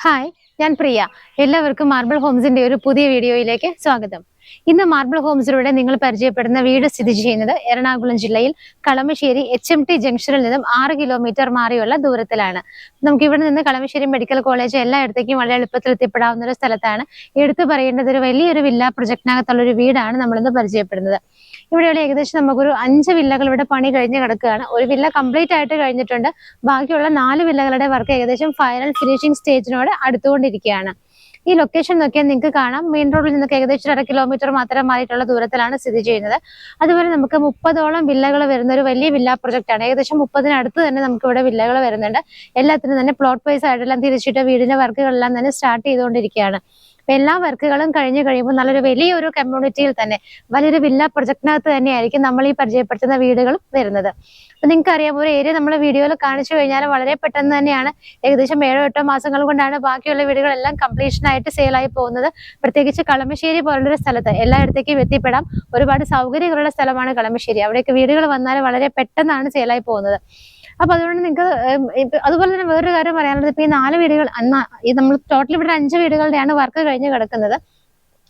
Hi, ഞാൻ പ്രിയ. എല്ലാവർക്കും marble ഹോംസിന്റെ ഒരു പുതിയ വീഡിയോയിലേക്ക് സ്വാഗതം. ഇന്ന് മാർബിൾ ഹോംസിലൂടെ നിങ്ങൾ പരിചയപ്പെടുന്ന വീട് സ്ഥിതി ചെയ്യുന്നത് എറണാകുളം ജില്ലയിൽ കളമശ്ശേരി HMT ജംഗ്ഷനിൽ നിന്നും 6 കിലോമീറ്റർ മാറിയുള്ള ദൂരത്തിലാണ്. നമുക്ക് ഇവിടെ നിന്ന് കളമശ്ശേരി മെഡിക്കൽ കോളേജ് എല്ലായിടത്തേക്കും വളരെ എളുപ്പത്തിൽ എത്തിപ്പെടാവുന്ന ഒരു സ്ഥലത്താണ്. എടുത്തു പറയേണ്ടത് ഒരു വലിയൊരു വില്ല പ്രൊജക്ടിനകത്തുള്ള ഒരു വീടാണ് നമ്മളിന്ന് പരിചയപ്പെടുന്നത്. ഇവിടെയുള്ള ഏകദേശം നമുക്കൊരു 5 വില്ലകൾ ഇവിടെ പണി കഴിഞ്ഞ് കിടക്കുകയാണ്. ഒരു വില്ല കംപ്ലീറ്റ് ആയിട്ട് കഴിഞ്ഞിട്ടുണ്ട്. ബാക്കിയുള്ള 4 വില്ലകളുടെ വർക്ക് ഏകദേശം ഫൈനൽ ഫിനിഷിംഗ് സ്റ്റേജിനോട് അടുത്തുകൊണ്ടിരിക്കുകയാണ്. ഈ ലൊക്കേഷൻ നോക്കിയാൽ നിങ്ങൾക്ക് കാണാം, മെയിൻ റോഡിൽ നിന്നൊക്കെ ഏകദേശം 1/2 കിലോമീറ്റർ മാത്രം മാറിയിട്ടുള്ള ദൂരത്തിലാണ് സ്ഥിതി ചെയ്യുന്നത്. അതുപോലെ നമുക്ക് 30ഓളം വില്ലകൾ വരുന്ന ഒരു വലിയ വില്ല പ്രൊജക്ട് ആണ്. ഏകദേശം 30-നടുത്ത് തന്നെ നമുക്ക് ഇവിടെ വില്ലകൾ വരുന്നുണ്ട്. എല്ലാത്തിനും തന്നെ പ്ലോട്ട് വൈസ് ആയിട്ടെല്ലാം തിരിച്ചിട്ട് വീടിന്റെ വർക്കുകളെല്ലാം തന്നെ സ്റ്റാർട്ട് ചെയ്തുകൊണ്ടിരിക്കുകയാണ്. എല്ലാ വർക്കുകളും കഴിഞ്ഞ് കഴിയുമ്പോൾ നല്ലൊരു വലിയൊരു കമ്മ്യൂണിറ്റിയിൽ തന്നെ വലിയൊരു വില്ല പ്രൊജക്ടിനകത്ത് തന്നെയായിരിക്കും നമ്മൾ ഈ പരിചയപ്പെടുത്തുന്ന വീടുകൾ വരുന്നത്. അപ്പൊ നിങ്ങൾക്ക് അറിയാം, ഒരു ഏരിയ നമ്മൾ വീഡിയോയിൽ കാണിച്ചു കഴിഞ്ഞാൽ വളരെ പെട്ടെന്ന് തന്നെയാണ്, ഏകദേശം 7-8 മാസങ്ങൾ കൊണ്ടാണ് ബാക്കിയുള്ള വീടുകളെല്ലാം കംപ്ലീഷൻ ആയിട്ട് സെയിലായി പോകുന്നത്. പ്രത്യേകിച്ച് കളമശ്ശേരി പോലുള്ളൊരു സ്ഥലത്ത് എല്ലായിടത്തേക്കും എത്തിപ്പെടാം. ഒരുപാട് സൗകര്യങ്ങളുള്ള സ്ഥലമാണ് കളമശ്ശേരി. അവിടേക്ക് വീടുകൾ വന്നാൽ വളരെ പെട്ടെന്നാണ് സെയിലായി പോകുന്നത്. അപ്പൊ അതുകൊണ്ട് നിങ്ങൾക്ക് അതുപോലെ തന്നെ വേറൊരു കാര്യം പറയാനുള്ളത്, ഇപ്പൊ ഈ 4 വീടുകൾ നമ്മൾ ടോട്ടൽ ഇവിടെ 5 വീടുകളുടെയാണ് വർക്ക് കഴിഞ്ഞ് കിടക്കുന്നത്.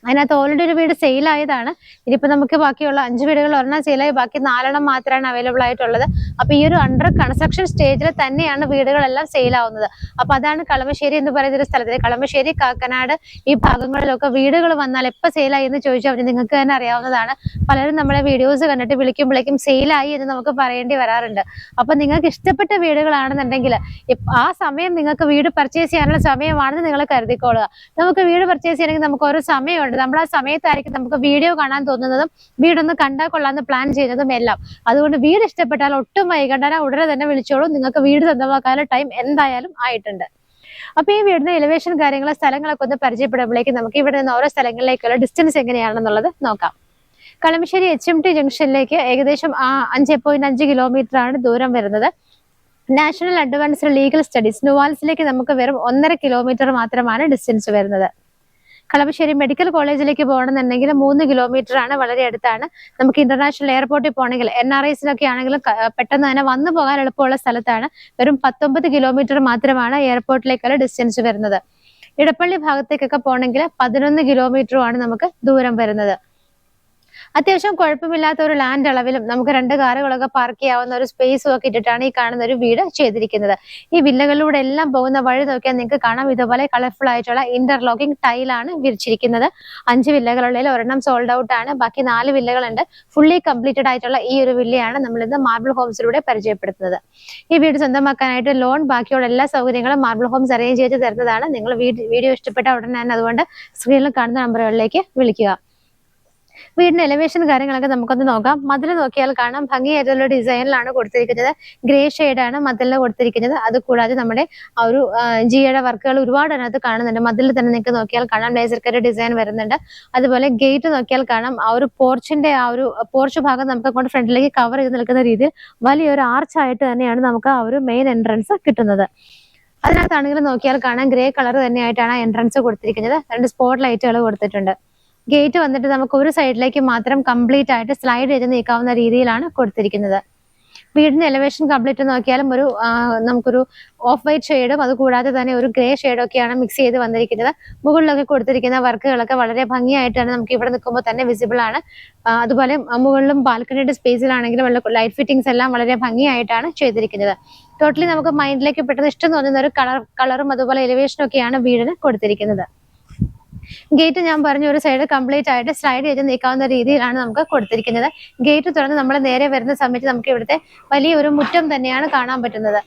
അതിനകത്ത് ഓൾറെഡി ഒരു വീട് സെയിലായതാണ്. ഇനിയിപ്പോ നമുക്ക് ബാക്കിയുള്ള 5 വീടുകൾ ഒരെണ്ണം സെയിലായി, ബാക്കി 4 മാത്രമാണ് അവൈലബിൾ ആയിട്ടുള്ളത്. അപ്പൊ ഈ ഒരു അണ്ടർ കൺസ്ട്രക്ഷൻ സ്റ്റേജിൽ തന്നെയാണ് വീടുകളെല്ലാം സെയിലാവുന്നത്. അപ്പൊ അതാണ് കളമശ്ശേരി എന്ന് പറയുന്ന ഒരു സ്ഥലത്ത്. കളമശ്ശേരി, കാക്കനാട് ഈ ഭാഗങ്ങളിലൊക്കെ വീടുകൾ വന്നാൽ എപ്പോൾ സെയിലായി എന്ന് ചോദിച്ചാൽ നിങ്ങൾക്ക് തന്നെ അറിയാവുന്നതാണ്. പലരും നമ്മളെ വീഡിയോസ് കണ്ടിട്ട് വിളിക്കുമ്പോഴേക്കും സെയിലായി എന്ന് നമുക്ക് പറയേണ്ടി വരാറുണ്ട്. അപ്പൊ നിങ്ങൾക്ക് ഇഷ്ടപ്പെട്ട വീടുകളാണെന്നുണ്ടെങ്കിൽ ആ സമയം നിങ്ങൾക്ക് വീട് പർച്ചേസ് ചെയ്യാനുള്ള സമയമാണെന്ന് നിങ്ങൾ കരുതിക്കൊള്ളുക. നമുക്ക് വീട് പർച്ചേസ് ചെയ്യണമെങ്കിൽ നമുക്ക് ഓരോ സമയമുണ്ട്. നമ്മൾ ആ സമയത്തായിരിക്കും നമുക്ക് വീഡിയോ കാണാൻ തോന്നുന്നതും വീടൊന്ന് കണ്ടാൽ കൊള്ളാന്ന് പ്ലാൻ ചെയ്യുന്നതും എല്ലാം. അതുകൊണ്ട് വീട് ഇഷ്ടപ്പെട്ടാൽ ഒട്ടും വൈകണ്ടാൽ ഉടനെ തന്നെ വിളിച്ചോളൂ. നിങ്ങൾക്ക് വീട് സ്വന്തമാക്കാനുള്ള ടൈം എന്തായാലും ആയിട്ടുണ്ട്. അപ്പൊ ഈ വീടിന്റെ എലിവേഷൻ കാര്യങ്ങൾ സ്ഥലങ്ങളൊക്കെ ഒന്ന് പരിചയപ്പെടുമ്പോഴേക്കും നമുക്ക് ഇവിടെ നിന്ന് ഓരോ സ്ഥലങ്ങളിലേക്കുള്ള ഡിസ്റ്റൻസ് എങ്ങനെയാണെന്നുള്ളത് നോക്കാം. കളമശ്ശേരി HMT ജംഗ്ഷനിലേക്ക് ഏകദേശം 5.5 കിലോമീറ്റർ ആണ് ദൂരം വരുന്നത്. നാഷണൽ അഡ്വാൻസ്ഡ് ലീഗൽ സ്റ്റഡീസ് നുവാൽസിലേക്ക് നമുക്ക് വെറും 1.5 കിലോമീറ്റർ മാത്രമാണ് ഡിസ്റ്റൻസ് വരുന്നത്. കളമശ്ശേരി മെഡിക്കൽ കോളേജിലേക്ക് പോകണമെന്നുണ്ടെങ്കിൽ 3 കിലോമീറ്റർ ആണ്, വളരെ അടുത്താണ്. നമുക്ക് ഇന്റർനാഷണൽ എയർപോർട്ടിൽ പോകണമെങ്കിൽ NRIസിലൊക്കെ ആണെങ്കിലും പെട്ടെന്ന് തന്നെ വന്നു പോകാൻ എളുപ്പമുള്ള സ്ഥലത്താണ്. വെറും 19 കിലോമീറ്റർ മാത്രമാണ് എയർപോർട്ടിലേക്കുള്ള ഡിസ്റ്റൻസ് വരുന്നത്. ഇടപ്പള്ളി ഭാഗത്തേക്കൊക്കെ പോകണമെങ്കിൽ 11 കിലോമീറ്ററുമാണ് നമുക്ക് ദൂരം വരുന്നത്. അത്യാവശ്യം കുഴപ്പമില്ലാത്ത ഒരു ലാൻഡ് അളവിലും നമുക്ക് 2 കാറുകളൊക്കെ പാർക്ക് ചെയ്യാവുന്ന ഒരു സ്പേസും ഒക്കെ ഇട്ടിട്ടാണ് ഈ കാണുന്ന ഒരു വീട് ചെയ്തിരിക്കുന്നത്. ഈ വില്ലകളിലൂടെ എല്ലാം പോകുന്ന വഴി നോക്കിയാൽ നിങ്ങൾക്ക് കാണാം, ഇതുപോലെ കളർഫുൾ ആയിട്ടുള്ള ഇന്റർലോക്കിംഗ് ടൈലാണ് വിരിച്ചിരിക്കുന്നത്. 5 വില്ലകളുള്ളിൽ ഒരെണ്ണം സോൾഡ് ഔട്ട് ആണ്. ബാക്കി 4 വില്ലകളുണ്ട്. ഫുള്ളി കംപ്ലീറ്റഡ് ആയിട്ടുള്ള ഈ ഒരു വില്ലയാണ് നമ്മൾ ഇന്ന് മാർബിൾ ഹോംസിലൂടെ പരിചയപ്പെടുത്തുന്നത്. ഈ വീട് സ്വന്തമാക്കാനായിട്ട് ലോൺ, ബാക്കിയുള്ള എല്ലാ സൗകര്യങ്ങളും മാർബിൾ ഹോംസ് അറേഞ്ച് ചെയ്ത് തരുന്നതാണ്. നിങ്ങൾ വീഡിയോ ഇഷ്ടപ്പെട്ട ഉടനെ തന്നെ അതുകൊണ്ട് സ്ക്രീനിൽ കാണുന്ന നമ്പറുകളിലേക്ക് വിളിക്കുക. വീടിന്റെ എലിവേഷൻ കാര്യങ്ങളൊക്കെ നമുക്കൊന്ന് നോക്കാം. മതിൽ നോക്കിയാൽ കാണാം, ഭംഗിയായിട്ടുള്ള ഡിസൈനിലാണ് കൊടുത്തിരിക്കുന്നത്. ഗ്രേ ഷെയ്ഡാണ് മതിലിന് കൊടുത്തിരിക്കുന്നത്. അതുകൂടാതെ നമ്മുടെ ആ ഒരു ജിയുടെ വർക്കുകൾ ഒരുപാട് അതിനകത്ത് കാണുന്നുണ്ട്. മതിലിൽ തന്നെ നിങ്ങൾക്ക് നോക്കിയാൽ കാണാം ലേസർ കട്ട് ഡിസൈൻ വരുന്നുണ്ട്. അതുപോലെ ഗേറ്റ് നോക്കിയാൽ കാണാം, ആ ഒരു പോർച്ചിന്റെ ആ ഒരു പോർച്ച് ഭാഗം നമുക്ക് കൊണ്ട് ഫ്രണ്ടിലേക്ക് കവർ ചെയ്ത് നിൽക്കുന്ന രീതിയിൽ വലിയൊരു ആർച്ചായിട്ട് തന്നെയാണ് നമുക്ക് ആ ഒരു മെയിൻ എൻട്രൻസ് കിട്ടുന്നത്. അതിനകത്താണെങ്കിലും നോക്കിയാൽ കാണാം ഗ്രേ കളർ തന്നെയായിട്ടാണ് എൻട്രൻസ് കൊടുത്തിരിക്കുന്നത്. 2 സ്പോട്ട് ലൈറ്റുകൾ കൊടുത്തിട്ടുണ്ട്. ഗേറ്റ് വന്നിട്ട് നമുക്ക് ഒരു സൈഡിലേക്ക് മാത്രം കംപ്ലീറ്റ് ആയിട്ട് സ്ലൈഡ് ചെയ്ത് നീക്കാവുന്ന രീതിയിലാണ് കൊടുത്തിരിക്കുന്നത്. വീടിന്റെ എലിവേഷൻ കംപ്ലീറ്റ് നോക്കിയാലും നമുക്കൊരു ഓഫ് വൈറ്റ് ഷെയ്ഡും അതുകൂടാതെ തന്നെ ഒരു ഗ്രേ ഷെയ്ഡൊക്കെയാണ് മിക്സ് ചെയ്ത് വന്നിരിക്കുന്നത്. മുകളിലൊക്കെ കൊടുത്തിരിക്കുന്ന വർക്കുകളൊക്കെ വളരെ ഭംഗിയായിട്ടാണ് നമുക്ക് ഇവിടെ നിൽക്കുമ്പോൾ തന്നെ വിസിബിൾ ആണ്. അതുപോലെ മുകളിലും ബാൽക്കണിയുടെ സ്പേസിലാണെങ്കിലും ലൈറ്റ് ഫിറ്റിംഗ്സ് എല്ലാം വളരെ ഭംഗിയായിട്ടാണ് ചെയ്തിരിക്കുന്നത്. ടോട്ടലി നമുക്ക് മൈൻഡിലേക്ക് പെട്ടെന്ന് ഇഷ്ടം തോന്നുന്ന ഒരു കളറും അതുപോലെ എലിവേഷനും ഒക്കെയാണ് വീടിന് കൊടുത്തിരിക്കുന്നത്. ഗേറ്റ് ഞാൻ പറഞ്ഞ ഒരു സൈഡ് കംപ്ലീറ്റ് ആയിട്ട് സ്ലൈഡ് ചെയ്ത് നീക്കാവുന്ന രീതിയിലാണ് നമുക്ക് കൊടുത്തിരിക്കുന്നത്. ഗേറ്റ് തുറന്ന് നമ്മൾ നേരെ വരുന്ന സമയത്ത് നമുക്ക് ഇവിടുത്തെ വലിയൊരു മുറ്റം തന്നെയാണ് കാണാൻ പറ്റുന്നത്.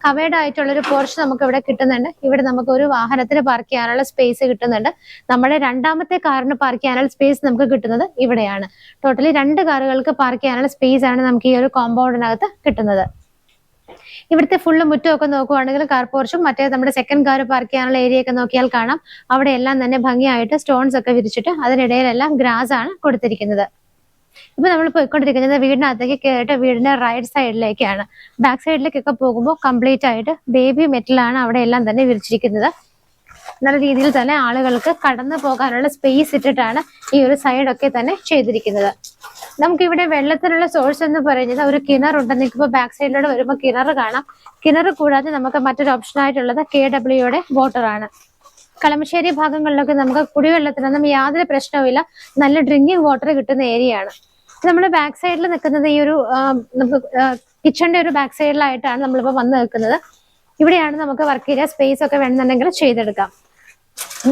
കവേർഡ് ആയിട്ടുള്ളൊരു പോർച്ച് നമുക്ക് ഇവിടെ കിട്ടുന്നുണ്ട്. ഇവിടെ നമുക്ക് ഒരു വാഹനത്തിന് പാർക്ക് ചെയ്യാനുള്ള സ്പേസ് കിട്ടുന്നുണ്ട്. നമ്മുടെ 2ാമത്തെ കാറിന് പാർക്ക് ചെയ്യാനുള്ള സ്പേസ് നമുക്ക് കിട്ടുന്നത് ഇവിടെയാണ്. ടോട്ടലി 2 കാറുകൾക്ക് പാർക്ക് ചെയ്യാനുള്ള സ്പേസ് ആണ് നമുക്ക് ഈ ഒരു കോമ്പൗണ്ടിനകത്ത് കിട്ടുന്നത്. ഇവിടുത്തെ ഫുള്ള് മുറ്റമൊക്കെ നോക്കുവാണെങ്കിൽ കാർ പോർച്ചും മറ്റേ നമ്മുടെ സെക്കൻഡ് കാർ പാർക്ക് ചെയ്യാനുള്ള ഏരിയ ഒക്കെ നോക്കിയാൽ കാണാം. അവിടെ എല്ലാം തന്നെ ഭംഗിയായിട്ട് സ്റ്റോൺസ് ഒക്കെ വിരിച്ചിട്ട് അതിനിടയിലെല്ലാം ഗ്രാസ് ആണ് കൊടുത്തിരിക്കുന്നത്. ഇപ്പൊ നമ്മൾ പോയിക്കൊണ്ടിരിക്കുന്നത് വീടിനകത്തേക്ക് കയറിയിട്ട് വീടിന്റെ റൈറ്റ് സൈഡിലേക്കാണ്. ബാക്ക് സൈഡിലേക്കൊക്കെ പോകുമ്പോൾ കംപ്ലീറ്റ് ആയിട്ട് ബേബി മെറ്റലാണ് അവിടെ എല്ലാം തന്നെ വിരിച്ചിരിക്കുന്നത്. നല്ല രീതിയിൽ തന്നെ ആളുകൾക്ക് കടന്നു പോകാനുള്ള സ്പേസ് ഇട്ടിട്ടാണ് ഈ ഒരു സൈഡൊക്കെ തന്നെ ചെയ്തിരിക്കുന്നത്. നമുക്ക് ഇവിടെ വെള്ളത്തിനുള്ള സോഴ്സ് എന്ന് പറയുന്നത് ഒരു കിണറുണ്ട്. നിങ്ങൾക്ക് ഇപ്പോൾ ബാക്ക് സൈഡിലൂടെ വരുമ്പോൾ കിണർ കാണാം. കിണർ കൂടാതെ നമുക്ക് മറ്റൊരു ഓപ്ഷൻ ആയിട്ടുള്ളത് KWയുടെ വാട്ടർ ആണ്. കളമശ്ശേരി ഭാഗങ്ങളിലൊക്കെ നമുക്ക് കുടിവെള്ളത്തിനൊന്നും യാതൊരു പ്രശ്നവുമില്ല. നല്ല ഡ്രിങ്കിങ് വാട്ടർ കിട്ടുന്ന ഏരിയ ആണ്. നമ്മുടെ ബാക്ക് സൈഡിൽ നിൽക്കുന്നത് ഈ ഒരു നമുക്ക് കിച്ചണിന്റെ ഒരു ബാക്ക് സൈഡിലായിട്ടാണ് നമ്മളിപ്പോൾ വന്ന് നിൽക്കുന്നത്. ഇവിടെയാണ് നമുക്ക് വർക്ക് ഏരിയ സ്പേസ് ഒക്കെ വേണമെന്നുണ്ടെങ്കിൽ ചെയ്തെടുക്കാം.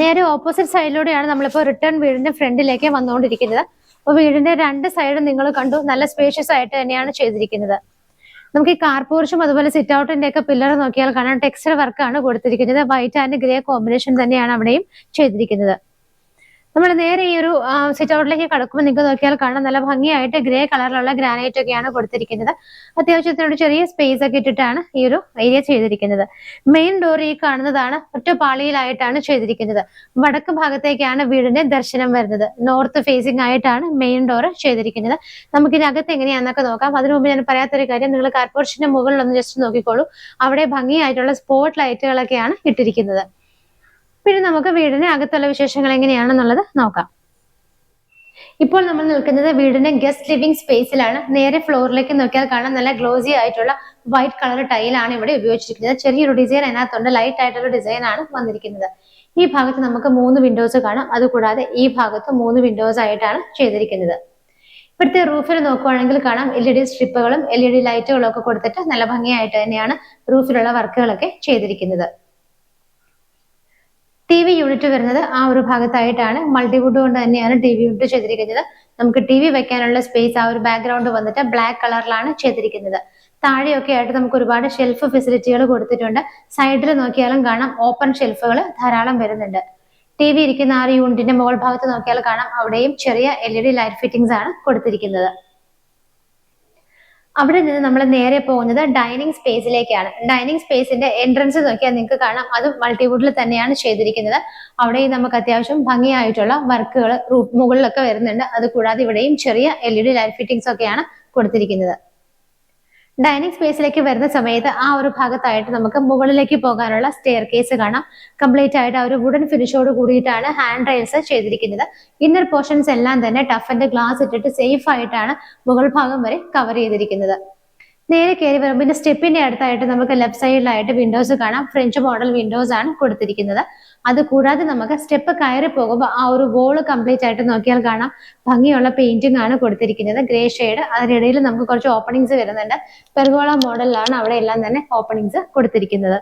നേരെ ഓപ്പോസിറ്റ് സൈഡിലൂടെയാണ് നമ്മളിപ്പോൾ റിട്ടേൺ വീടിന്റെ ഫ്രണ്ടിലേക്ക് വന്നുകൊണ്ടിരിക്കുന്നത്. അപ്പോൾ വീടിന്റെ രണ്ട് സൈഡും നിങ്ങൾ കണ്ടു, നല്ല സ്പേഷ്യസ് ആയിട്ട് തന്നെയാണ് ചെയ്തിരിക്കുന്നത്. നമുക്ക് ഈ കാർ പോർച്ചും അതുപോലെ സിറ്റ് ഔട്ടിന്റെ ഒക്കെ പില്ലർ നോക്കിയാൽ കാണാൻ ടെക്സ്ചർ വർക്കാണ് കൊടുത്തിരിക്കുന്നത്. വൈറ്റ് ആൻഡ് ഗ്രേ കോമ്പിനേഷൻ തന്നെയാണ് അവിടെയും ചെയ്തിരിക്കുന്നത്. നമ്മൾ നേരെ ഈ ഒരു സിറ്റ് ഔട്ടിലേക്ക് കടക്കുമ്പോൾ നിങ്ങൾക്ക് നോക്കിയാൽ കാണാൻ നല്ല ഭംഗിയായിട്ട് ഗ്രേ കളറിലുള്ള ഗ്രാനൈറ്റ് ഒക്കെയാണ് കൊടുത്തിരിക്കുന്നത്. അത്യാവശ്യത്തിനൊരു ചെറിയ സ്പേസ് ഒക്കെ ഇട്ടിട്ടാണ് ഈ ഒരു ഏരിയ ചെയ്തിരിക്കുന്നത്. മെയിൻ ഡോർ ഈ കാണുന്നതാണ്, ഒറ്റ പാളിയിലായിട്ടാണ് ചെയ്തിരിക്കുന്നത്. വടക്ക് ഭാഗത്തേക്കാണ് വീടിന്റെ ദർശനം വരുന്നത്. നോർത്ത് ഫേസിംഗ് ആയിട്ടാണ് മെയിൻ ഡോർ ചെയ്തിരിക്കുന്നത്. നമുക്ക് ഇതിനകത്ത് എങ്ങനെയാണെന്നൊക്കെ നോക്കാം. അതിനു മുമ്പ് ഞാൻ പറയാത്തൊരു കാര്യം, നിങ്ങൾ കാർ പോർച്ചിന്റെ മുകളിലൊന്ന് ജസ്റ്റ് നോക്കിക്കോളൂ. അവിടെ ഭംഗിയായിട്ടുള്ള സ്പോട്ട് ലൈറ്റുകളൊക്കെയാണ് ഇട്ടിരിക്കുന്നത്. പിന്നെ നമുക്ക് വീടിന് അകത്തുള്ള വിശേഷങ്ങൾ എങ്ങനെയാണെന്നുള്ളത് നോക്കാം. ഇപ്പോൾ നമ്മൾ നിൽക്കുന്നത് വീടിന്റെ ഗസ്റ്റ് ലിവിംഗ് സ്പേസിലാണ്. നേരെ ഫ്ലോറിലേക്ക് നോക്കിയാൽ കാണാൻ നല്ല ഗ്ലോസി ആയിട്ടുള്ള വൈറ്റ് കളർ ടൈലാണ് ഇവിടെ ഉപയോഗിച്ചിരിക്കുന്നത്. ചെറിയൊരു ഡിസൈൻ അതിനകത്തുണ്ട്, ലൈറ്റ് ആയിട്ടുള്ള ഡിസൈൻ ആണ് വന്നിരിക്കുന്നത്. ഈ ഭാഗത്ത് നമുക്ക് 3 വിൻഡോസ് കാണാം. അതുകൂടാതെ ഈ ഭാഗത്ത് 3 വിൻഡോസ് ആയിട്ടാണ് ചെയ്തിരിക്കുന്നത്. ഇവിടുത്തെ റൂഫിൽ നോക്കുവാണെങ്കിൽ കാണാം LED സ്ട്രിപ്പുകളും LED ലൈറ്റുകളും ഒക്കെ കൊടുത്തിട്ട് നല്ല ഭംഗിയായിട്ട് തന്നെയാണ് റൂഫിലുള്ള വർക്കുകളൊക്കെ ചെയ്തിരിക്കുന്നത്. TV യൂണിറ്റ് വരുന്നത് ആ ഒരു ഭാഗത്തായിട്ടാണ്. മൾട്ടിവുഡ് കൊണ്ട് തന്നെയാണ് TV യൂണിറ്റ് ചെയ്തിരിക്കുന്നത്. നമുക്ക് TV വെക്കാനുള്ള സ്പേസ് ആ ഒരു ബാക്ക്ഗ്രൗണ്ട് വന്നിട്ട് ബ്ലാക്ക് കളറിലാണ് ചെയ്തിരിക്കുന്നത്. താഴെയൊക്കെ ആയിട്ട് നമുക്ക് ഒരുപാട് ഷെൽഫ് ഫെസിലിറ്റികൾ കൊടുത്തിട്ടുണ്ട്. സൈഡിൽ നോക്കിയാലും കാണാം ഓപ്പൺ ഷെൽഫുകൾ ധാരാളം വരുന്നുണ്ട്. TV ഇരിക്കുന്ന ആ ഒരു യൂണിറ്റിന്റെ മുകൾ ഭാഗത്ത് നോക്കിയാൽ കാണാം അവിടെയും ചെറിയ LED ലൈറ്റ് ഫിറ്റിംഗ്സ് ആണ് കൊടുത്തിരിക്കുന്നത്. അവിടെ നിന്ന് നമ്മൾ നേരെ പോകുന്നത് ഡൈനിങ് സ്പേസിലേക്കാണ്. ഡൈനിങ് സ്പേസിന്റെ എൻട്രൻസ് നോക്കിയാൽ നിങ്ങൾക്ക് കാണാം അതും മൾട്ടിവുഡിൽ തന്നെയാണ് ചെയ്തിരിക്കുന്നത്. അവിടെയും നമുക്ക് അത്യാവശ്യം ഭംഗിയായിട്ടുള്ള വർക്കുകൾ മുകളിലൊക്കെ വരുന്നുണ്ട്. അതുകൂടാതെ ഇവിടെയും ചെറിയ LED ലൈറ്റ് ഫിറ്റിംഗ്സ് ഒക്കെയാണ് കൊടുത്തിരിക്കുന്നത്. ഡൈനിങ് സ്പേസിലേക്ക് വരുന്ന സമയത്ത് ആ ഒരു ഭാഗത്തായിട്ട് നമുക്ക് മുകളിലേക്ക് പോകാനുള്ള സ്റ്റെയർ കേസ് കാണാം. കംപ്ലീറ്റ് ആയിട്ട് ആ ഒരു വുഡൻ ഫിനിഷോട് കൂടിയിട്ടാണ് ഹാൻഡ് റെയിൽസ് ചെയ്തിരിക്കുന്നത്. ഇന്നർ പോർഷൻസ് എല്ലാം തന്നെ ടഫ് ആൻഡ് ഗ്ലാസ് ഇട്ടിട്ട് സേഫ് ആയിട്ടാണ് മുകൾ ഭാഗം വരെ കവർ ചെയ്തിരിക്കുന്നത്. നേരെ കയറി വരുമ്പോൾ പിന്നെ സ്റ്റെപ്പിന്റെ അടുത്തായിട്ട് നമുക്ക് ലെഫ്റ്റ് സൈഡിലായിട്ട് വിൻഡോസ് കാണാം. ഫ്രഞ്ച് മോഡൽ വിൻഡോസ് ആണ് കൊടുത്തിരിക്കുന്നത്. അത് കൂടാതെ നമുക്ക് സ്റ്റെപ്പ് കയറി പോകുമ്പോൾ ആ ഒരു വോള് കംപ്ലീറ്റ് ആയിട്ട് നോക്കിയാൽ കാണാം ഭംഗിയുള്ള പെയിന്റിംഗ് ആണ് കൊടുത്തിരിക്കുന്നത്. ഗ്രേ ഷെയ്ഡ്, അതിനിടയിൽ നമുക്ക് കുറച്ച് ഓപ്പണിങ്സ് വരുന്നുണ്ട്. പെർഗോള മോഡലിലാണ് അവിടെ എല്ലാം തന്നെ ഓപ്പണിങ്സ് കൊടുത്തിരിക്കുന്നത്.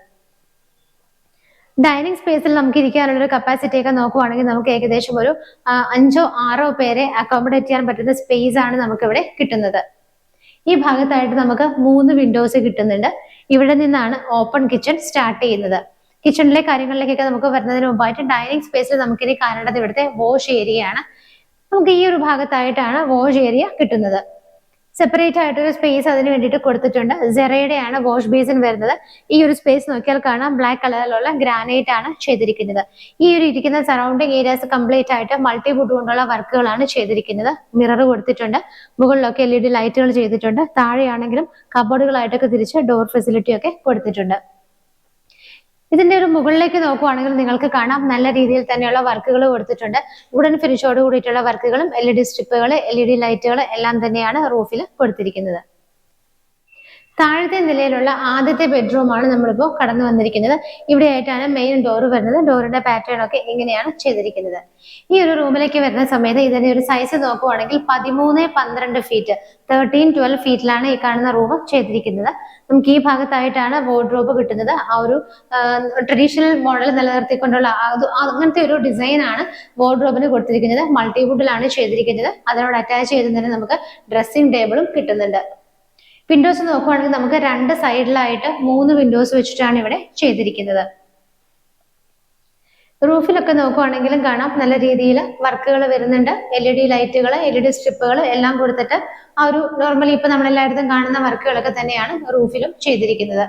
ഡൈനിങ് സ്പേസിൽ നമുക്ക് ഇരിക്കാനുള്ള ഒരു കപ്പാസിറ്റി ഒക്കെ നോക്കുവാണെങ്കിൽ നമുക്ക് ഏകദേശം ഒരു 5-6 പേരെ അക്കോമഡേറ്റ് ചെയ്യാൻ പറ്റുന്ന സ്പേസ് ആണ് നമുക്ക് ഇവിടെ കിട്ടുന്നത്. ഈ ഭാഗത്തായിട്ട് നമുക്ക് 3 വിൻഡോസ് കിട്ടുന്നുണ്ട്. ഇവിടെ നിന്നാണ് ഓപ്പൺ കിച്ചൺ സ്റ്റാർട്ട് ചെയ്യുന്നത്. കിച്ചണിലെ കാര്യങ്ങളിലേക്കൊക്കെ നമുക്ക് വരുന്നതിന് മുമ്പായിട്ട് ഡൈനിങ് സ്പേസിൽ നമുക്കിനി കാണേണ്ടത് ഇവിടുത്തെ വാഷ് ഏരിയ ആണ്. നമുക്ക് ഈ ഒരു ഭാഗത്തായിട്ടാണ് വാഷ് ഏരിയ കിട്ടുന്നത്. സെപ്പറേറ്റ് ആയിട്ടൊരു സ്പേസ് അതിന് വേണ്ടിയിട്ട് കൊടുത്തിട്ടുണ്ട്. സെറയുടെ ആണ് വാഷ് ബേസിൻ വരുന്നത്. ഈ ഒരു സ്പേസ് നോക്കിയാൽ കാണാം ബ്ലാക്ക് കളറിലുള്ള ഗ്രാനൈറ്റ് ആണ് ചെയ്തിരിക്കുന്നത്. ഈ ഒരു ഇരിക്കുന്ന സറൗണ്ടിങ് ഏരിയാസ് കംപ്ലീറ്റ് ആയിട്ട് മൾട്ടിവുഡ് കൊണ്ടുള്ള വർക്കുകളാണ് ചെയ്തിരിക്കുന്നത്. മിറർ കൊടുത്തിട്ടുണ്ട്. മുകളിലൊക്കെ LED ലൈറ്റുകൾ ചെയ്തിട്ടുണ്ട്. താഴെയാണെങ്കിലും കബോർഡുകളായിട്ടൊക്കെ തിരിച്ച് ഡോർ ഫെസിലിറ്റി ഒക്കെ കൊടുത്തിട്ടുണ്ട്. ഇതിന്റെ ഒരു മുകളിലേക്ക് നോക്കുവാണെങ്കിൽ നിങ്ങൾക്ക് കാണാം നല്ല രീതിയിൽ തന്നെയുള്ള വർക്കുകൾ കൊടുത്തിട്ടുണ്ട്. വുഡൻ ഫിനിഷോട് കൂടിയിട്ടുള്ള വർക്കുകളും LED സ്ട്രിപ്പുകൾ, LED ലൈറ്റുകൾ എല്ലാം തന്നെയാണ് റൂഫിൽ കൊടുത്തിരിക്കുന്നത്. താഴത്തെ നിലയിലുള്ള ആദ്യത്തെ ബെഡ്റൂം ആണ് നമ്മളിപ്പോൾ കടന്നു വന്നിരിക്കുന്നത്. ഇവിടെയായിട്ടാണ് മെയിൻ ഡോർ വരുന്നത്. ഡോറിന്റെ പാറ്റേൺ ഒക്കെ ഇങ്ങനെയാണ് ചെയ്തിരിക്കുന്നത്. ഈ ഒരു റൂമിലേക്ക് വരുന്ന സമയത്ത് ഇതിന്റെ ഒരു സൈസ് നോക്കുവാണെങ്കിൽ 13-12 ഫീറ്റ് 13-12 ഫീറ്റിലാണ് ഈ കാണുന്ന റൂം ചെയ്തിരിക്കുന്നത്. നമുക്ക് ഈ ഭാഗത്തായിട്ടാണ് വാർഡ്രോബ് കിട്ടുന്നത്. ആ ഒരു ട്രഡീഷണൽ മോഡൽ നിലനിർത്തിക്കൊണ്ടുള്ള അങ്ങനത്തെ ഒരു ഡിസൈൻ ആണ് വാർഡ്രോബിന് കൊടുത്തിരിക്കുന്നത്. മൾട്ടിവുഡിലാണ് ചെയ്തിരിക്കുന്നത്. അതിനോട് അറ്റാച്ച് ചെയ്ത് തന്നെ നമുക്ക് ഡ്രസ്സിംഗ് ടേബിളും കിട്ടുന്നുണ്ട്. വിൻഡോസ് നോക്കുവാണെങ്കിൽ നമുക്ക് 2 സൈഡിലായിട്ട് 3 വിൻഡോസ് വെച്ചിട്ടാണ് ഇവിടെ ചെയ്തിരിക്കുന്നത്. റൂഫിലൊക്കെ നോക്കുവാണെങ്കിലും കാണാം നല്ല രീതിയിൽ വർക്കുകൾ വരുന്നുണ്ട്. LED ലൈറ്റുകൾ, LED സ്ട്രിപ്പുകൾ എല്ലാം കൊടുത്തിട്ട് ആ ഒരു നോർമലി ഇപ്പൊ നമ്മളെല്ലായിടത്തും കാണുന്ന വർക്കുകളൊക്കെ തന്നെയാണ് റൂഫിലും ചെയ്തിരിക്കുന്നത്.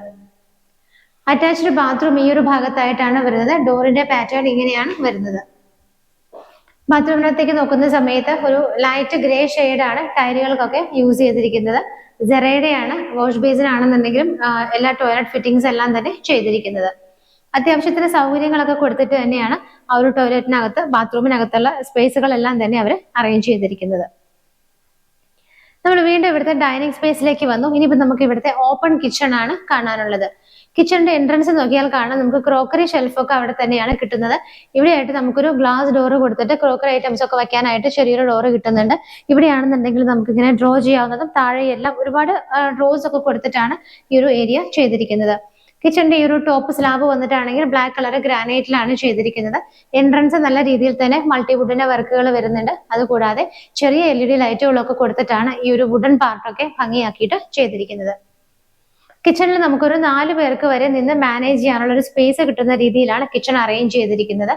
അറ്റാച്ച്ഡ് ബാത്റൂം ഈ ഒരു ഭാഗത്തായിട്ടാണ് വരുന്നത്. ഡോറിന്റെ പാറ്റേൺ ഇങ്ങനെയാണ് വരുന്നത്. ബാത്റൂമിനകത്തേക്ക് നോക്കുന്ന സമയത്ത് ഒരു ലൈറ്റ് ഗ്രേ ഷെയ്ഡാണ് ടൈലുകൾക്കൊക്കെ യൂസ് ചെയ്തിരിക്കുന്നത്. സെറയുടെ ആണ്. വാഷ് ബേസിൻ ആണെന്നുണ്ടെങ്കിലും എല്ലാ ടോയ്ലറ്റ് ഫിറ്റിംഗ്സ് എല്ലാം തന്നെ ചെയ്തിരിക്കുന്നത്. അത്യാവശ്യത്തിന് സൗകര്യങ്ങളൊക്കെ കൊടുത്തിട്ട് തന്നെയാണ് ആ ഒരു ടോയ്ലറ്റിനകത്ത് ബാത്റൂമിനകത്തുള്ള സ്പേസുകളെല്ലാം തന്നെ അവർ അറേഞ്ച് ചെയ്തിരിക്കുന്നത്. നമ്മൾ വീണ്ടും ഇവിടുത്തെ ഡൈനിങ് സ്പേസിലേക്ക് വന്നു. ഇനിയിപ്പോൾ നമുക്ക് ഇവിടുത്തെ ഓപ്പൺ കിച്ചൺ ആണ് കാണാനുള്ളത്. കിച്ചണിന്റെ എൻട്രൻസ് നോക്കിയാൽ കാണാം നമുക്ക് ക്രോക്കറി ഷെൽഫൊക്കെ അവിടെ തന്നെയാണ് കിട്ടുന്നത്. ഇവിടെയായിട്ട് നമുക്കൊരു ഗ്ലാസ് ഡോറ് കൊടുത്തിട്ട് ക്രോക്കറി ഐറ്റംസ് ഒക്കെ വെക്കാനായിട്ട് ചെറിയൊരു ഡോറ് കിട്ടുന്നുണ്ട്. ഇവിടെയാണെന്നുണ്ടെങ്കിൽ നമുക്ക് ഇങ്ങനെ ഡ്രോ ചെയ്യാവുന്നതും താഴെയെല്ലാം ഒരുപാട് ഡ്രോസ് ഒക്കെ കൊടുത്തിട്ടാണ് ഈ ഒരു ഏരിയ ചെയ്തിരിക്കുന്നത്. കിച്ചണിന്റെ ഈ ഒരു ടോപ്പ് സ്ലാബ് വന്നിട്ടാണെങ്കിൽ ബ്ലാക്ക് കളർ ഗ്രാനൈറ്റിലാണ് ചെയ്തിരിക്കുന്നത്. എൻട്രൻസ് നല്ല രീതിയിൽ തന്നെ മൾട്ടിവുഡിന്റെ വർക്കുകൾ വരുന്നുണ്ട്. അതുകൂടാതെ ചെറിയ LED ലൈറ്റുകളൊക്കെ കൊടുത്തിട്ടാണ് ഈ ഒരു വുഡൻ പാർട്ടൊക്കെ ഭംഗിയാക്കിയിട്ട് ചെയ്തിരിക്കുന്നത്. കിച്ചണിൽ നമുക്കൊരു 4 പേർക്ക് വരെ നിന്ന് മാനേജ് ചെയ്യാനുള്ള ഒരു സ്പേസ് കിട്ടുന്ന രീതിയിലാണ് കിച്ചൺ അറേഞ്ച് ചെയ്തിരിക്കുന്നത്.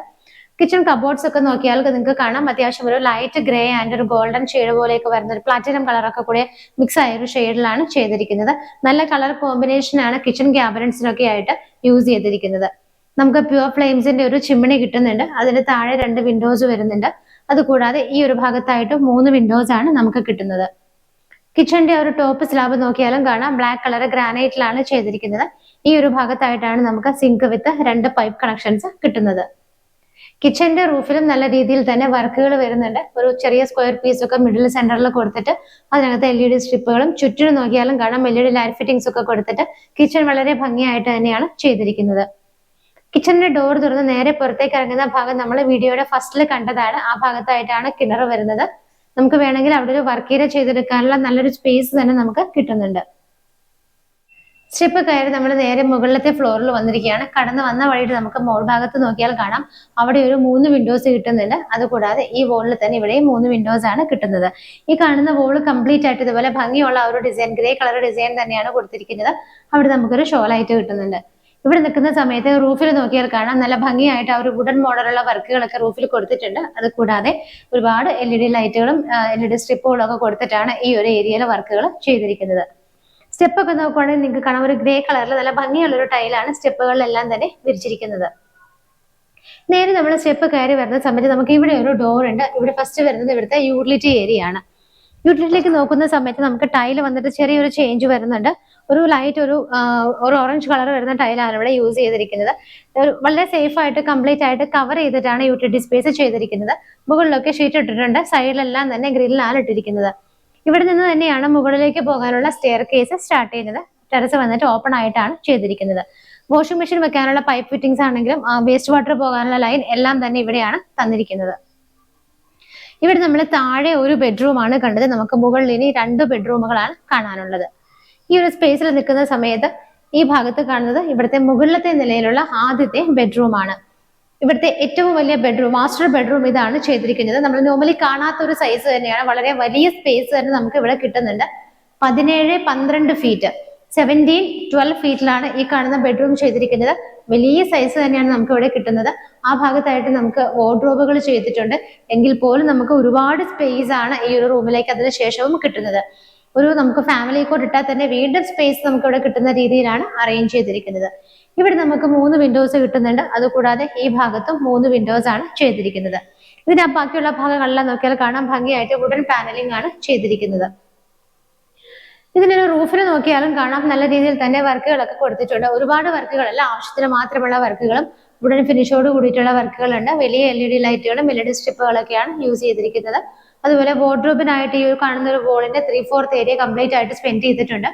കിച്ചൺ കബോർഡ്സ് ഒക്കെ നോക്കിയാൽ നിങ്ങൾക്ക് കാണാം അത്യാവശ്യം ഒരു ലൈറ്റ് ഗ്രേ ആൻഡ് ഒരു ഗോൾഡൻ ഷെയ്ഡ് പോലെയൊക്കെ വരുന്ന ഒരു പ്ലാറ്റിനം കളറൊക്കെ കൂടെ മിക്സ് ആയ ഒരു ഷെയ്ഡിലാണ് ചെയ്തിരിക്കുന്നത്. നല്ല കളർ കോമ്പിനേഷൻ ആണ് കിച്ചൺ ക്യാബിനറ്റ്സിനൊക്കെ ആയിട്ട് യൂസ് ചെയ്തിരിക്കുന്നത്. നമുക്ക് പ്യുവർ ഫ്ലെയിംസിന്റെ ഒരു ചിമ്മിണി കിട്ടുന്നുണ്ട്. അതിന് താഴെ 2 വിൻഡോസ് വരുന്നുണ്ട്. അതുകൂടാതെ ഈ ഒരു ഭാഗത്തായിട്ട് 3 വിൻഡോസ് ആണ് നമുക്ക് കിട്ടുന്നത്. കിച്ചണിന്റെ ഒരു ടോപ്പ് സ്ലാബ് നോക്കിയാലും കാണാം ബ്ലാക്ക് കളർ ഗ്രാനൈറ്റിലാണ് ചെയ്തിരിക്കുന്നത്. ഈ ഒരു ഭാഗത്തായിട്ടാണ് നമുക്ക് സിങ്ക് വിത്ത് 2 പൈപ്പ് കണക്ഷൻസ് കിട്ടുന്നത്. കിച്ചണിന്റെ റൂഫിലും നല്ല രീതിയിൽ തന്നെ വർക്കുകൾ വരുന്നുണ്ട്. ഒരു ചെറിയ സ്ക്വയർ പീസ് ഒക്കെ മിഡിൽ സെന്ററിൽ കൊടുത്തിട്ട് അതിനകത്ത് LED സ്ട്രിപ്പുകളും ചുറ്റിനും നോക്കിയാലും കാണാം LED ലൈറ്റ് ഫിറ്റിംഗ്സ് ഒക്കെ കൊടുത്തിട്ട് കിച്ചൺ വളരെ ഭംഗിയായിട്ട് തന്നെയാണ് ചെയ്തിരിക്കുന്നത്. കിച്ചണിന്റെ ഡോർ തുറന്ന് നേരെ പുറത്തേക്ക് ഇറങ്ങുന്ന ഭാഗം നമ്മൾ വീഡിയോയുടെ ഫസ്റ്റിൽ കണ്ടതാണ്. ആ ഭാഗത്തായിട്ടാണ് കിണർ വരുന്നത്. നമുക്ക് വേണമെങ്കിൽ അവിടെ ഒരു വർക്ക് ഏരിയ ചെയ്തെടുക്കാനുള്ള നല്ലൊരു സ്പേസ് തന്നെ നമുക്ക് കിട്ടുന്നുണ്ട്. സ്റ്റെപ്പ് കയറി നമ്മൾ നേരെ മുകളിലത്തെ ഫ്ലോറിൽ വന്നിരിക്കുകയാണ്. കടന്നു വന്ന വഴിയിട്ട് നമുക്ക് മോൾ ഭാഗത്ത് നോക്കിയാൽ കാണാം അവിടെ ഒരു 3 വിൻഡോസ് കിട്ടുന്നുണ്ട്. അതുകൂടാതെ ഈ വോളിൽ തന്നെ ഇവിടെയും 3 വിൻഡോസ് ആണ് കിട്ടുന്നത്. ഈ കാണുന്ന വോള് കംപ്ലീറ്റ് ആയിട്ട് ഇതുപോലെ ഭംഗിയുള്ള ഒരു ഡിസൈൻ, ഗ്രേ കളർ ഡിസൈൻ തന്നെയാണ് കൊടുത്തിരിക്കുന്നത്. അവിടെ നമുക്കൊരു ഷോ ലൈറ്റ് കിട്ടുന്നുണ്ട്. ഇവിടെ നിൽക്കുന്ന സമയത്ത് റൂഫിൽ നോക്കിയാൽ കാണാം നല്ല ഭംഗിയായിട്ട് ആ ഒരു വുഡൻ മോഡലുള്ള വർക്കുകളൊക്കെ റൂഫിൽ കൊടുത്തിട്ടുണ്ട്. അത് കൂടാതെ ഒരുപാട് LED ലൈറ്റുകളും LED സ്ട്രിപ്പുകളും ഒക്കെ കൊടുത്തിട്ടാണ് ഈ ഒരു ഏരിയയിലെ വർക്കുകൾ ചെയ്തിരിക്കുന്നത്. സ്റ്റെപ്പ് ഒക്കെ നോക്കുവാണെങ്കിൽ നിങ്ങൾക്ക് കാണാം ഒരു ഗ്രേ കളറിൽ നല്ല ഭംഗിയുള്ള ഒരു ടൈലാണ് സ്റ്റെപ്പുകളിലെല്ലാം തന്നെ വിരിച്ചിരിക്കുന്നത്. നേരെ നമ്മൾ സ്റ്റെപ്പ് കയറി വരുന്ന സമയത്ത് നമുക്ക് ഇവിടെ ഒരു ഡോർ ഉണ്ട്. ഇവിടെ ഫസ്റ്റ് വരുന്നത് ഇവിടുത്തെ യൂട്ടിലിറ്റി ഏരിയ ആണ്. യൂട്ടിലിറ്റിയിലേക്ക് നോക്കുന്ന സമയത്ത് നമുക്ക് ടൈല് വന്നിട്ട് ചെറിയൊരു ചേഞ്ച് വരുന്നുണ്ട്. ഒരു ലൈറ്റ് ഒരു ഓറഞ്ച് കളർ വരുന്ന ടൈലാണ് ഇവിടെ യൂസ് ചെയ്തിരിക്കുന്നത്. വളരെ സേഫ് ആയിട്ട് കംപ്ലീറ്റ് ആയിട്ട് കവർ ചെയ്തിട്ടാണ് യൂട്ടിലിറ്റി സ്പേസ് ചെയ്തിരിക്കുന്നത്. മുകളിലൊക്കെ ഷീറ്റ് ഇട്ടിട്ടുണ്ട്. സൈഡിലെല്ലാം തന്നെ ഗ്രില്ലാണ് ഇട്ടിരിക്കുന്നത്. ഇവിടെ നിന്ന് തന്നെയാണ് മുകളിലേക്ക് പോകാനുള്ള സ്റ്റെയർ കേസ് സ്റ്റാർട്ട് ചെയ്യുന്നത്. ടെറസ് വന്നിട്ട് ഓപ്പൺ ആയിട്ടാണ് ചെയ്തിരിക്കുന്നത്. വാഷിംഗ് മെഷീൻ വെക്കാനുള്ള പൈപ്പ് ഫിറ്റിംഗ്സ് ആണെങ്കിലും വേസ്റ്റ് വാട്ടർ പോകാനുള്ള ലൈൻ എല്ലാം തന്നെ ഇവിടെയാണ് തന്നിരിക്കുന്നത്. ഇവിടെ നമ്മൾ താഴെ ഒരു ബെഡ്റൂം ആണ് കണ്ടത്. നമുക്ക് മുകളിൽ ഇനി 2 ബെഡ്റൂമുകളാണ് കാണാനുള്ളത്. ഈ ഒരു സ്പേസിൽ നിൽക്കുന്ന സമയത്ത് ഈ ഭാഗത്ത് കാണുന്നത് ഇവിടുത്തെ മുകളിലത്തെ നിലയിലുള്ള ആദ്യത്തെ ബെഡ്റൂം ആണ്. ഇവിടുത്തെ ഏറ്റവും വലിയ ബെഡ്റൂം, മാസ്റ്റർ ബെഡ്റൂം ഇതാണ് ചെയ്തിരിക്കുന്നത്. നമ്മൾ നോർമലി കാണാത്ത ഒരു സൈസ് തന്നെയാണ്. വളരെ വലിയ സ്പേസ് തന്നെ നമുക്ക് ഇവിടെ കിട്ടുന്നുണ്ട്. 17-12 ഫീറ്റ് 17-12 ഫീറ്റിലാണ് ഈ കാണുന്ന ബെഡ്റൂം ചെയ്തിരിക്കുന്നത്. വലിയ സൈസ് തന്നെയാണ് നമുക്ക് ഇവിടെ കിട്ടുന്നത്. ആ ഭാഗത്തായിട്ട് നമുക്ക് വാർഡ്രോബുകൾ ചെയ്തിട്ടുണ്ട്. എങ്കിൽ പോലും നമുക്ക് ഒരുപാട് സ്പേസ് ആണ് ഈ ഒരു റൂമിലേക്ക് അതിന് ശേഷവും കിട്ടുന്നത്. നമുക്ക് ഫാമിലി കോട്ട് ഇട്ടാൽ തന്നെ വീണ്ടും സ്പേസ് നമുക്ക് ഇവിടെ കിട്ടുന്ന രീതിയിലാണ് അറേഞ്ച് ചെയ്തിരിക്കുന്നത്. ഇവിടെ നമുക്ക് 3 വിൻഡോസ് കിട്ടുന്നുണ്ട്. അതുകൂടാതെ ഈ ഭാഗത്തും 3 വിൻഡോസ് ആണ് ചെയ്തിരിക്കുന്നത്. ഇതിന് ബാക്കിയുള്ള ഭാഗങ്ങളെല്ലാം നോക്കിയാൽ കാണാം ഭംഗിയായിട്ട് വുഡൻ പാനലിംഗ് ആണ് ചെയ്തിരിക്കുന്നത്. ഇതിനൊരു റൂഫിൽ നോക്കിയാലും കാണാം നല്ല രീതിയിൽ തന്നെ വർക്കുകളൊക്കെ കൊടുത്തിട്ടുണ്ട്. ഒരുപാട് വർക്കുകളല്ല, ആവശ്യത്തിന് മാത്രമുള്ള വർക്കുകളും വുഡൻ ഫിനിഷോട് കൂടിയിട്ടുള്ള വർക്കുകളുണ്ട്. വലിയ LED ലൈറ്റുകളും LED സ്ട്രിപ്പുകളൊക്കെയാണ് യൂസ് ചെയ്തിരിക്കുന്നത്. അതുപോലെ വാർഡ്രോബിനായിട്ട് ഈ കാണുന്ന ഒരു വോളിന്റെ 3/4 ഏരിയ കംപ്ലീറ്റ് ആയിട്ട് സ്പെൻഡ് ചെയ്തിട്ടുണ്ട്.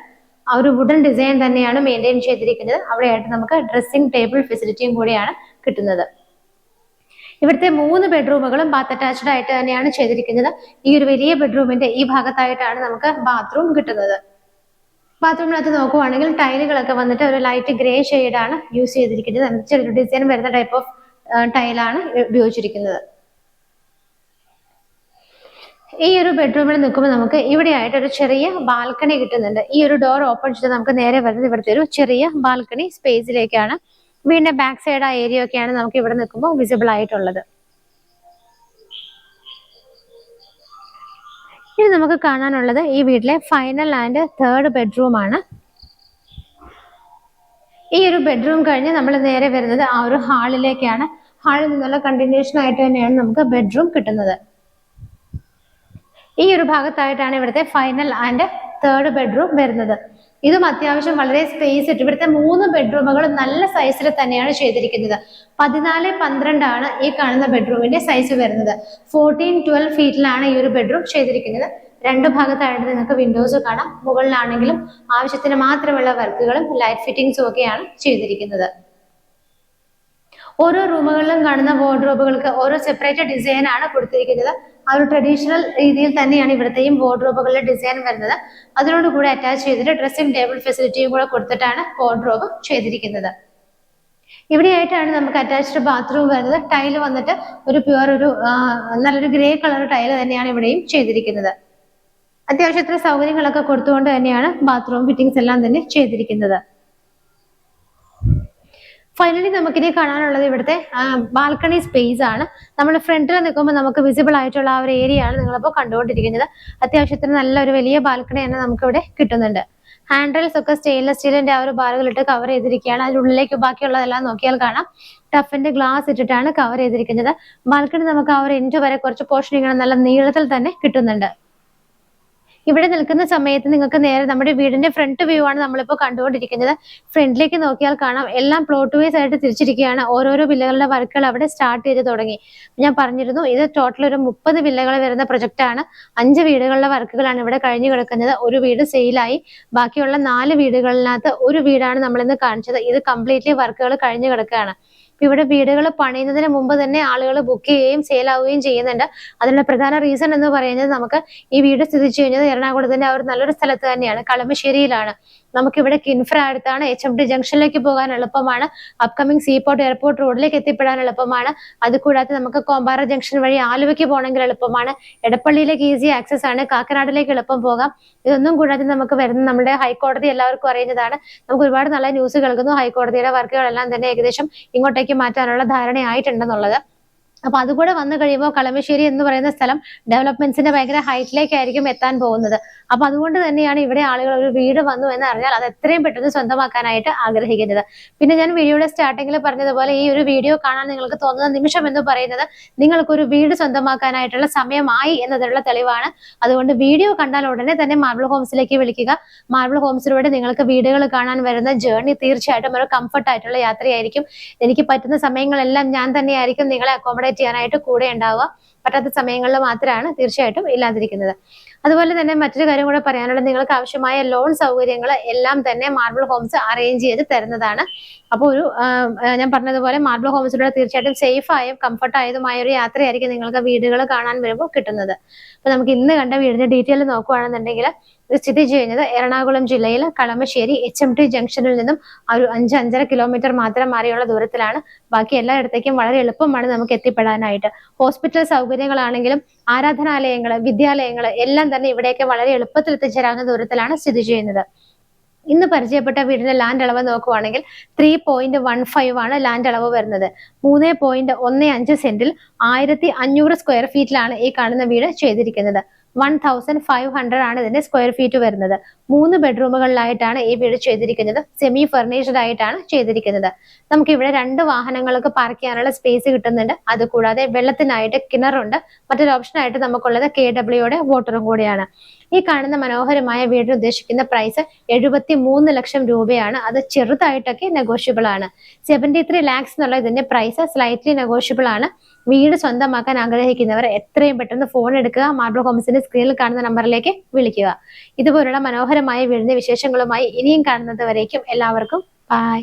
ആ ഒരു വുഡൻ ഡിസൈൻ തന്നെയാണ് മെയിൻറ്റെയിൻ ചെയ്തിരിക്കുന്നത്. അവിടെയായിട്ട് നമുക്ക് ഡ്രസ്സിംഗ് ടേബിൾ ഫെസിലിറ്റിയും കൂടിയാണ് കിട്ടുന്നത്. ഇവിടുത്തെ 3 ബെഡ്റൂമുകളും ബാത്ത് അറ്റാച്ച്ഡ് ആയിട്ട് തന്നെയാണ് ചെയ്തിരിക്കുന്നത്. ഈ ഒരു വലിയ ബെഡ്റൂമിന്റെ ഈ ഭാഗത്തായിട്ടാണ് നമുക്ക് ബാത്റൂം കിട്ടുന്നത്. ബാത്റൂമിനകത്ത് നോക്കുവാണെങ്കിൽ ടൈലുകളൊക്കെ വന്നിട്ട് ഒരു ലൈറ്റ് ഗ്രേ ഷെയ്ഡാണ് യൂസ് ചെയ്തിരിക്കുന്നത്. ചെറിയൊരു ഡിസൈൻ വരുന്ന ടൈപ്പ് ഓഫ് ടൈലാണ് ഉപയോഗിച്ചിരിക്കുന്നത്. ഈ ഒരു ബെഡ്റൂമിൽ നിൽക്കുമ്പോൾ നമുക്ക് ഇവിടെ ആയിട്ട് ഒരു ചെറിയ ബാൽക്കണി കിട്ടുന്നുണ്ട്. ഈ ഒരു ഡോർ ഓപ്പൺ ചെയ്ത് നമുക്ക് നേരെ വരുന്നത് ഇവിടുത്തെ ഒരു ചെറിയ ബാൽക്കണി സ്പേസിലേക്കാണ്. വീണ്ടും ബാക്ക് സൈഡ് ആ ഏരിയ ഒക്കെയാണ് നമുക്ക് ഇവിടെ നിൽക്കുമ്പോൾ വിസിബിൾ ആയിട്ടുള്ളത്. ഇനി നമുക്ക് കാണാനുള്ളത് ഈ വീട്ടിലെ ഫൈനൽ ആൻഡ് 3rd ബെഡ്റൂം ആണ്. ഈ ഒരു ബെഡ്റൂം കഴിഞ്ഞ് നമ്മൾ നേരെ വരുന്നത് ആ ഒരു ഹാളിലേക്കാണ്. ഹാളിൽ നിന്നുള്ള കണ്ടിന്യൂഷൻ ആയിട്ട് തന്നെയാണ് നമുക്ക് ബെഡ്റൂം കിട്ടുന്നത്. ഈ ഒരു ഭാഗത്തായിട്ടാണ് ഇവിടുത്തെ ഫൈനൽ ആൻഡ് 3rd ബെഡ്റൂം വരുന്നത്. ഇതും അത്യാവശ്യം വളരെ സ്പേസ് ഇട്ട് ഇവിടുത്തെ 3 ബെഡ്റൂമുകളും നല്ല സൈസിൽ തന്നെയാണ് ചെയ്തിരിക്കുന്നത്. 14-12 ആണ് ഈ കാണുന്ന ബെഡ്റൂമിന്റെ സൈസ് വരുന്നത്. 14-12 ഫീറ്റിലാണ് ഈ ഒരു ബെഡ്റൂം ചെയ്തിരിക്കുന്നത്. രണ്ട് ഭാഗത്തായിട്ട് നിങ്ങൾക്ക് വിൻഡോസ് കാണാം. മുകളിലാണെങ്കിലും ആവശ്യത്തിന് മാത്രമുള്ള വർക്കുകളും ലൈറ്റ് ഫിറ്റിംഗ്സും ഒക്കെയാണ് ചെയ്തിരിക്കുന്നത്. ഓരോ റൂമുകളിലും കാണുന്ന വാർഡ്രോബുകൾക്ക് ഓരോ സെപ്പറേറ്റ് ഡിസൈൻ ആണ് കൊടുത്തിരിക്കുന്നത്. ആ ഒരു ട്രഡീഷണൽ രീതിയിൽ തന്നെയാണ് ഇവിടുത്തെയും വാർഡ്രോബുകളുടെ ഡിസൈൻ വരുന്നത്. അതിനോട് കൂടെ അറ്റാച്ച് ചെയ്തിട്ട് ഡ്രസ്സിംഗ് ടേബിൾ ഫെസിലിറ്റിയും കൂടെ കൊടുത്തിട്ടാണ് വാർഡ്രോബ് ചെയ്തിരിക്കുന്നത്. ഇവിടെയായിട്ടാണ് നമുക്ക് അറ്റാച്ച്ഡ് ബാത്റൂം വരുന്നത്. ടൈല് വന്നിട്ട് ഒരു പ്യുവർ നല്ലൊരു ഗ്രേ കളർ ടൈല് തന്നെയാണ് ഇവിടെയും ചെയ്തിരിക്കുന്നത്. അത്യാവശ്യത്തിന് സൗകര്യങ്ങളൊക്കെ കൊടുത്തുകൊണ്ട് തന്നെയാണ് ബാത്റൂം ഫിറ്റിംഗ്സ് എല്ലാം തന്നെ ചെയ്തിരിക്കുന്നത്. ഫൈനലി നമുക്കിനി കാണാനുള്ളത് ഇവിടുത്തെ ബാൽക്കണി സ്പേസ് ആണ്. നമ്മൾ ഫ്രണ്ടിൽ നിൽക്കുമ്പോൾ നമുക്ക് വിസിബിൾ ആയിട്ടുള്ള ആ ഒരു ഏരിയ ആണ് നിങ്ങളിപ്പോൾ കണ്ടുകൊണ്ടിരിക്കുന്നത്. അത്യാവശ്യത്തിന് നല്ലൊരു വലിയ ബാൽക്കണി തന്നെ നമുക്കിവിടെ കിട്ടുന്നുണ്ട്. ഹാൻഡ് റെയിൽസ് ഒക്കെ സ്റ്റെയിൻലെസ് സ്റ്റീലിന്റെ ആ ഒരു ബാറുകളിട്ട് കവർ ചെയ്തിരിക്കുകയാണ്. അതിനുള്ളിലേക്ക് ബാക്കിയുള്ളതെല്ലാം നോക്കിയാൽ കാണാം ടഫിന്റെ ഗ്ലാസ് ഇട്ടിട്ടാണ് കവർ ചെയ്തിരിക്കുന്നത്. ബാൽക്കണി നമുക്ക് ആ ഒരു എൻഡ് വരെ കുറച്ച് പോർഷൻ ഇങ്ങനെ നല്ല നീളത്തിൽ തന്നെ കിട്ടുന്നുണ്ട്. ഇവിടെ നിൽക്കുന്ന സമയത്ത് നിങ്ങൾക്ക് നേരെ നമ്മുടെ വീടിന്റെ ഫ്രണ്ട് വ്യൂ ആണ് നമ്മളിപ്പോൾ കണ്ടുകൊണ്ടിരിക്കുന്നത്. ഫ്രണ്ടിലേക്ക് നോക്കിയാൽ കാണാം എല്ലാം പ്ലോട്ട് വൈസ് ആയിട്ട് തിരിച്ചിരിക്കുകയാണ്. ഓരോരോ വില്ലകളുടെ വർക്കുകൾ അവിടെ സ്റ്റാർട്ട് ചെയ്ത് തുടങ്ങി. ഞാൻ പറഞ്ഞിരുന്നു ഇത് ടോട്ടൽ ഒരു 30 വില്ലകൾ വരുന്ന പ്രൊജക്റ്റ് ആണ്. 5 വീടുകളുടെ വർക്കുകളാണ് ഇവിടെ കഴിഞ്ഞു കിടക്കുന്നത്. ഒരു വീട് സെയിലായി. ബാക്കിയുള്ള 4 വീടുകളിനകത്ത് ഒരു വീടാണ് നമ്മളിന്ന് കാണിച്ചത്. ഇത് കംപ്ലീറ്റ്ലി വർക്കുകൾ കഴിഞ്ഞു കിടക്കുകയാണ്. ഇവിടെ വീടുകൾ പണിയുന്നതിന് മുമ്പ് തന്നെ ആളുകൾ ബുക്ക് ചെയ്യുകയും സെയിൽ ആവുകയും ചെയ്യുന്നുണ്ട്. അതിനുള്ള പ്രധാന റീസൺ എന്ന് പറയുന്നത് നമുക്ക് ഈ വീട് സ്ഥിതി ചെയ്യുന്നത് എറണാകുളത്തിന്റെ ആ ഒരു നല്ലൊരു സ്ഥലത്ത് തന്നെയാണ്, കളമശ്ശേരിയിലാണ്. നമുക്കിവിടെ കിൻഫ്ര അടുത്താണ്. HMT ജംഗ്ഷനിലേക്ക് പോകാൻ എളുപ്പമാണ്. അപ്കമിങ് സീപോർട്ട് എയർപോർട്ട് റോഡിലേക്ക് എത്തിപ്പെടാൻ എളുപ്പമാണ്. അതുകൂടാതെ നമുക്ക് കോമ്പാറ ജംഗ്ഷൻ വഴി ആലുവയ്ക്ക് പോകണമെങ്കിൽ എളുപ്പമാണ്. എടപ്പള്ളിയിലേക്ക് ഈസി ആക്സസ് ആണ്. കാക്കനാടിലേക്ക് എളുപ്പം പോകാം. ഇതൊന്നും കൂടാതെ നമുക്ക് വരുന്ന നമ്മുടെ ഹൈക്കോടതി എല്ലാവർക്കും അറിയുന്നതാണ്. നമുക്ക് ഒരുപാട് നല്ല ന്യൂസ് കേൾക്കുന്നു. ഹൈക്കോടതിയുടെ വർക്കുകളെല്ലാം തന്നെ ഏകദേശം ഇങ്ങോട്ടേക്ക് മാറ്റാനുള്ള ധാരണയായിട്ടുണ്ടെന്നുള്ളത്. അപ്പൊ അതുകൂടെ വന്നു കഴിയുമ്പോൾ കളമശ്ശേരി എന്ന് പറയുന്ന സ്ഥലം ഡെവലപ്മെന്റ്സിന്റെ ഭയങ്കര ഹൈറ്റിലേക്കായിരിക്കും എത്താൻ പോകുന്നത്. അപ്പൊ അതുകൊണ്ട് തന്നെയാണ് ഇവിടെ ആളുകൾ ഒരു വീട് വന്നു എന്ന് അറിഞ്ഞാൽ അത് എത്രയും പെട്ടെന്ന് സ്വന്തമാക്കാനായിട്ട് ആഗ്രഹിക്കുന്നത്. പിന്നെ ഞാൻ വീഡിയോയുടെ സ്റ്റാർട്ടിങ്ങിൽ പറഞ്ഞതുപോലെ ഈ ഒരു വീഡിയോ കാണാൻ നിങ്ങൾക്ക് തോന്നുന്ന നിമിഷം എന്ന് പറയുന്നത് നിങ്ങൾക്കൊരു വീട് സ്വന്തമാക്കാനായിട്ടുള്ള സമയമായി എന്നതിനുള്ള തെളിവാണ്. അതുകൊണ്ട് വീഡിയോ കണ്ടാൽ ഉടനെ തന്നെ മാർബിൾ ഹോംസിലേക്ക് വിളിക്കുക. മാർബിൾ ഹോംസിലൂടെ നിങ്ങൾക്ക് വീടുകൾ കാണാൻ വരുന്ന ജേർണി തീർച്ചയായിട്ടും ഒരു കംഫർട്ട് ആയിട്ടുള്ള യാത്രയായിരിക്കും. എനിക്ക് പറ്റുന്ന സമയങ്ങളെല്ലാം ഞാൻ തന്നെയായിരിക്കും നിങ്ങളെ അക്കോമഡേറ്റ് ചെയ്യാനായിട്ട് കൂടെ ഉണ്ടാവുക. പറ്റാത്ത സമയങ്ങളിൽ മാത്രമാണ് തീർച്ചയായിട്ടും ഇല്ലാതിരിക്കുന്നത്. അതുപോലെ തന്നെ മറ്റൊരു കാര്യം കൂടെ പറയാനുള്ളത്, നിങ്ങൾക്ക് ആവശ്യമായ ലോൺ സൗകര്യങ്ങൾ എല്ലാം തന്നെ മാർബിൾ ഹോംസ് അറേഞ്ച് ചെയ്ത് തരുന്നതാണ്. അപ്പോൾ ഞാൻ പറഞ്ഞതുപോലെ മാർബിൾ ഹോംസിലൂടെ തീർച്ചയായിട്ടും സേഫായും കംഫർട്ടായതുമായ ഒരു യാത്രയായിരിക്കും നിങ്ങൾക്ക് വീടുകൾ കാണാൻ വരുമ്പോൾ കിട്ടുന്നത്. അപ്പൊ നമുക്ക് ഇന്ന് കണ്ട വീടിന്റെ ഡീറ്റെയിൽ നോക്കുകയാണെന്നുണ്ടെങ്കിൽ ഇത് സ്ഥിതി ചെയ്യുന്നത് എറണാകുളം ജില്ലയിൽ കളമശ്ശേരി HMT ജംഗ്ഷനിൽ നിന്നും ഒരു 5-5.5 കിലോമീറ്റർ മാത്രം മാറിയുള്ള ദൂരത്തിലാണ്. ബാക്കി എല്ലായിടത്തേക്കും വളരെ എളുപ്പമാണ് നമുക്ക് എത്തിപ്പെടാനായിട്ട്. ഹോസ്പിറ്റൽ സൗകര്യങ്ങളാണെങ്കിലും ആരാധനാലയങ്ങൾ, വിദ്യാലയങ്ങൾ എല്ലാം തന്നെ ഇവിടെയൊക്കെ വളരെ എളുപ്പത്തിൽ എത്തിച്ചേരാവുന്ന ദൂരത്തിലാണ് സ്ഥിതി ചെയ്യുന്നത്. ഇന്ന് പരിചയപ്പെട്ട വീടിന്റെ ലാൻഡ് അളവ് നോക്കുവാണെങ്കിൽ 3.15 ആണ് ലാൻഡ് അളവ് വരുന്നത്. 3.15 സെന്റിൽ 1500 സ്ക്വയർ ഫീറ്റിലാണ് ഈ കാണുന്ന വീട് ചെയ്തിരിക്കുന്നത്. 1500 ആണ് ഇതിന്റെ സ്ക്വയർ ഫീറ്റ് വരുന്നത്. 3 ബെഡ്റൂമുകളിലായിട്ടാണ് ഈ വീട് ചെയ്തിരിക്കുന്നത്. സെമി ഫർണിഷ്ഡ് ആയിട്ടാണ് ചെയ്തിരിക്കുന്നത്. നമുക്ക് ഇവിടെ 2 വാഹനങ്ങൾക്ക് പാർക്ക് ചെയ്യാനുള്ള സ്പേസ് കിട്ടുന്നുണ്ട്. അതുകൂടാതെ വെള്ളത്തിനായിട്ട് കിണറുണ്ട്. മറ്റൊരു ഓപ്ഷൻ ആയിട്ട് നമുക്കുള്ളത് KWയുടെ വാട്ടറും കൂടിയാണ്. ഈ കാണുന്ന മനോഹരമായ വീടിന് ഉദ്ദേശിക്കുന്ന പ്രൈസ് 73 ലക്ഷം രൂപയാണ്. അത് ചെറുതായിട്ടൊക്കെ നെഗോഷ്യബിൾ ആണ്. 73 lakhs എന്നുള്ള ഇതിന്റെ പ്രൈസ് സ്ലൈറ്റ്ലി നെഗോഷ്യബിൾ ആണ്. വീട് സ്വന്തമാക്കാൻ ആഗ്രഹിക്കുന്നവർ എത്രയും പെട്ടെന്ന് ഫോൺ എടുക്കുക. മാർബിൾ ഹോംസിന്റെ സ്ക്രീനിൽ കാണുന്ന നമ്പറിലേക്ക് വിളിക്കുക. ഇതുപോലുള്ള മനോഹരമായ വീടിന്റെ വിശേഷങ്ങളുമായി ഇനിയും കാണുന്നത് വരേക്കും എല്ലാവർക്കും ബൈ.